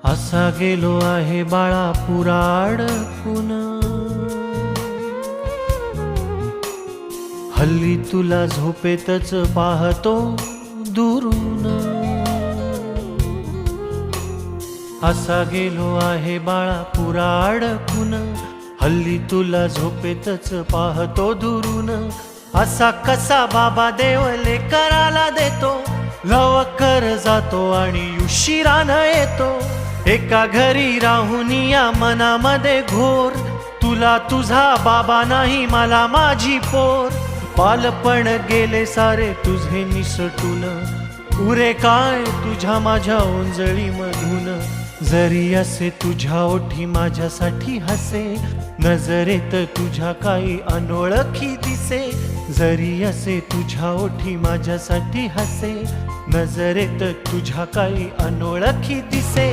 असा गेलो आहे बाळा पुरा अडकून, हल्ली तुला झोपेतच पाहतो दुरून. असा गेलो आहे बाळा पुरा अडकून, हल्ली तुला झोपेतच पाहतो दुरून. असा कसा बाबा देव लेकराला देतो, लवकर जातो आणि उशिरानं येतो. एका घरी राहून या मनामध्ये घोर, तुला तुझा बाबा नाही मला माझी पोर. बालपण गेले सारे तुझे निसटून, उरे काय तुझ्या माझ्या ओंजळी मधून. जरी असे तुझ्या ओठी माझ्यासाठी हसे, नजरेत तुझ्या काही अनोळखी दिसे. जरी असे तुझ्या ओठी माझ्यासाठी हसे, नजरेत तुझ्या काही अनोळखी दिसे.